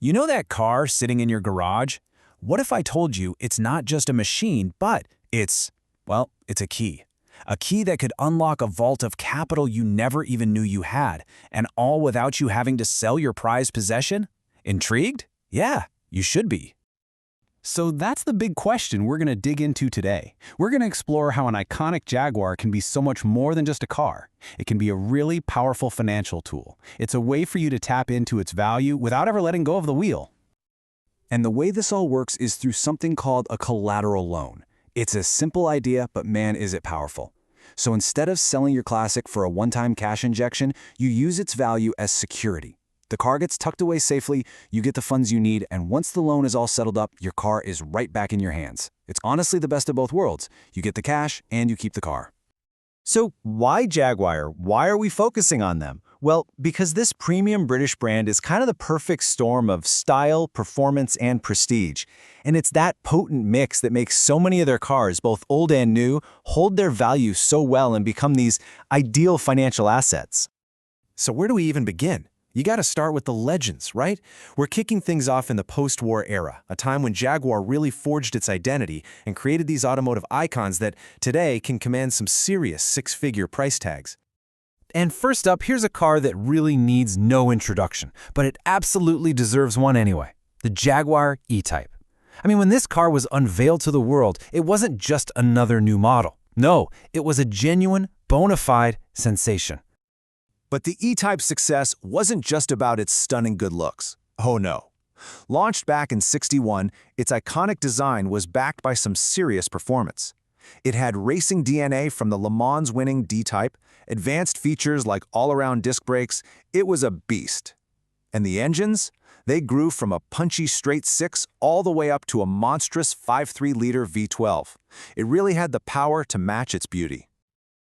You know that car sitting in your garage? What if I told you it's not just a machine, but it's a key. A key that could unlock a vault of capital you never even knew you had, and all without you having to sell your prized possession? Intrigued? Yeah, you should be. So that's the big question we're going to dig into today. We're going to explore how an iconic Jaguar can be so much more than just a car. It can be a really powerful financial tool. It's a way for you to tap into its value without ever letting go of the wheel. And the way this all works is through something called a collateral loan. It's a simple idea, but man, is it powerful. So instead of selling your classic for a one-time cash injection, you use its value as security. The car gets tucked away safely, you get the funds you need, and once the loan is all settled up, your car is right back in your hands. It's honestly the best of both worlds. You get the cash, and you keep the car. So why Jaguar? Why are we focusing on them? Well, because this premium British brand is kind of the perfect storm of style, performance, and prestige. And it's that potent mix that makes so many of their cars, both old and new, hold their value so well and become these ideal financial assets. So where do we even begin? You got to start with the legends, right? We're kicking things off in the post-war era, a time when Jaguar really forged its identity and created these automotive icons that today can command some serious six-figure price tags. And first up, here's a car that really needs no introduction, but it absolutely deserves one anyway. The Jaguar E-Type. I mean, when this car was unveiled to the world, it wasn't just another new model. No, it was a genuine, bona fide sensation. But the E-Type's success wasn't just about its stunning good looks. Oh no. Launched back in '61, its iconic design was backed by some serious performance. It had racing DNA from the Le Mans-winning D-Type, advanced features like all-around disc brakes. It was a beast. And the engines? They grew from a punchy straight 6 all the way up to a monstrous 5.3-liter V12. It really had the power to match its beauty.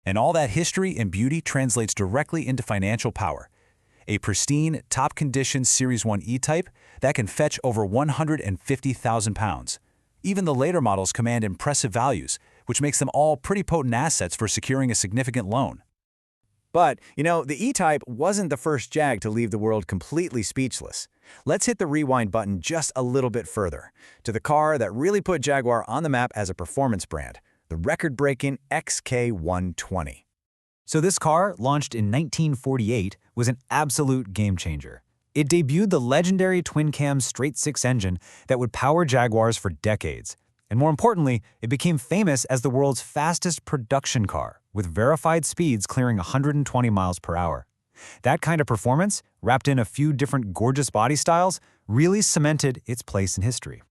And all that history and beauty translates directly into financial power. A pristine, top-condition Series 1 E-Type that can fetch over £150,000. Even the later models command impressive values, which makes them all pretty potent assets for securing a significant loan. But, the E-Type wasn't the first Jag to leave the world completely speechless. Let's hit the rewind button just a little bit further, to the car that really put Jaguar on the map as a performance brand, the record-breaking XK120. So this car, launched in 1948, was an absolute game-changer. It debuted the legendary twin-cam straight-six engine that would power Jaguars for decades. And more importantly, it became famous as the world's fastest production car, with verified speeds clearing 120 miles per hour. That kind of performance, wrapped in a few different gorgeous body styles, really cemented its place in history.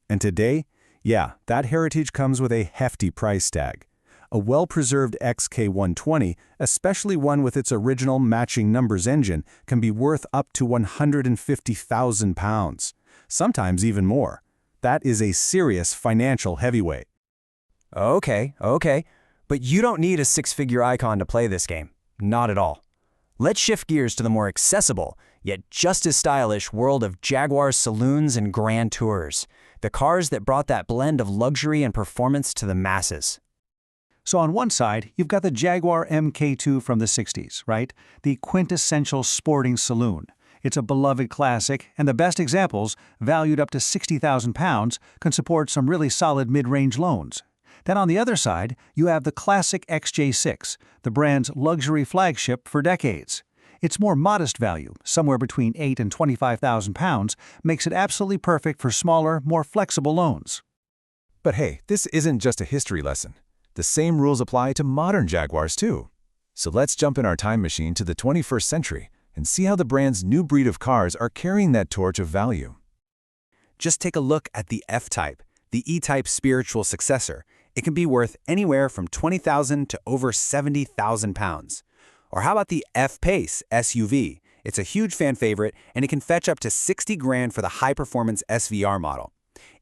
And today, yeah, that heritage comes with a hefty price tag. A well-preserved XK120, especially one with its original matching numbers engine, can be worth up to £150,000, sometimes even more. That is a serious financial heavyweight. Okay, but you don't need a six-figure icon to play this game. Not at all. Let's shift gears to the more accessible, yet just as stylish world of Jaguar saloons and grand tours. The cars that brought that blend of luxury and performance to the masses. So on one side, you've got the Jaguar MK2 from the 60s, right? The quintessential sporting saloon. It's a beloved classic, and the best examples, valued up to £60,000, can support some really solid mid-range loans. Then on the other side, you have the classic XJ6, the brand's luxury flagship for decades. Its more modest value, somewhere between £8,000 and £25,000, makes it absolutely perfect for smaller, more flexible loans. But hey, this isn't just a history lesson. The same rules apply to modern Jaguars too. So let's jump in our time machine to the 21st century and see how the brand's new breed of cars are carrying that torch of value. Just take a look at the F-Type, the E-Type's spiritual successor. It can be worth anywhere from £20,000 to over £70,000. Or how about the F-Pace SUV? It's a huge fan favorite, and it can fetch up to $60,000 for the high-performance SVR model.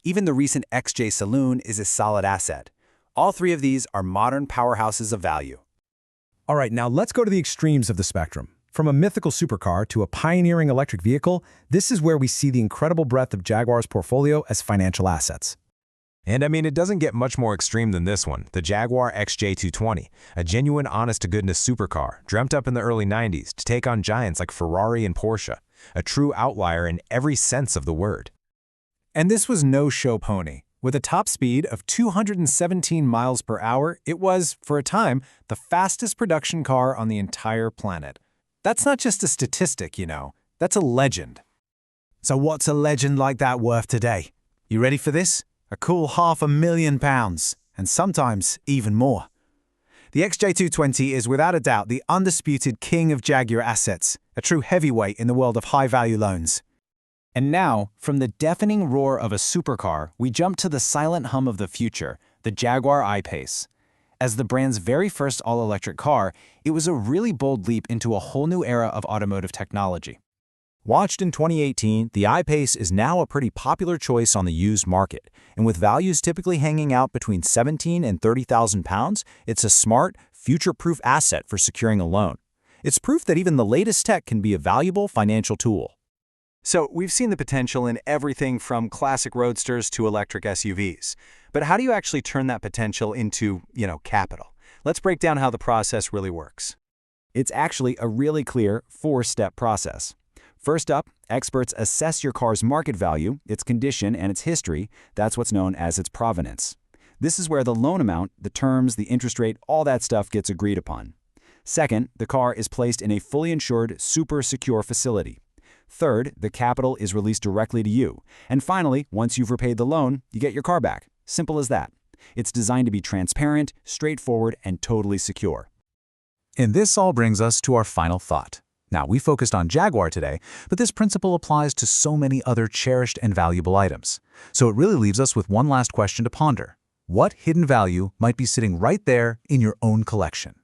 Even the recent XJ Saloon is a solid asset. All three of these are modern powerhouses of value. All right, now let's go to the extremes of the spectrum. From a mythical supercar to a pioneering electric vehicle, this is where we see the incredible breadth of Jaguar's portfolio as financial assets. And I mean, it doesn't get much more extreme than this one, the Jaguar XJ220, a genuine honest-to-goodness supercar, dreamt up in the early 90s to take on giants like Ferrari and Porsche. a true outlier in every sense of the word. And this was no show pony. With a top speed of 217 miles per hour, it was, for a time, the fastest production car on the entire planet. That's not just a statistic, you know. That's a legend. So what's a legend like that worth today? You ready for this? A cool £500,000, and sometimes even more. The XJ220 is without a doubt the undisputed king of Jaguar assets, a true heavyweight in the world of high-value loans. And now, from the deafening roar of a supercar, we jump to the silent hum of the future, the Jaguar I-Pace. As the brand's very first all-electric car, it was a really bold leap into a whole new era of automotive technology. Launched in 2018, the I-Pace is now a pretty popular choice on the used market, and with values typically hanging out between £17,000 and £30,000, it's a smart, future-proof asset for securing a loan. It's proof that even the latest tech can be a valuable financial tool. So we've seen the potential in everything from classic roadsters to electric SUVs. But how do you actually turn that potential into, capital? Let's break down how the process really works. It's actually a really clear 4-step process. First up, experts assess your car's market value, its condition, and its history. That's what's known as its provenance. This is where the loan amount, the terms, the interest rate, all that stuff gets agreed upon. Second, the car is placed in a fully insured, super secure facility. Third, the capital is released directly to you. And finally, once you've repaid the loan, you get your car back. Simple as that. It's designed to be transparent, straightforward, and totally secure. And this all brings us to our final thought. Now, we focused on Jaguar today, but this principle applies to so many other cherished and valuable items. So it really leaves us with one last question to ponder. What hidden value might be sitting right there in your own collection?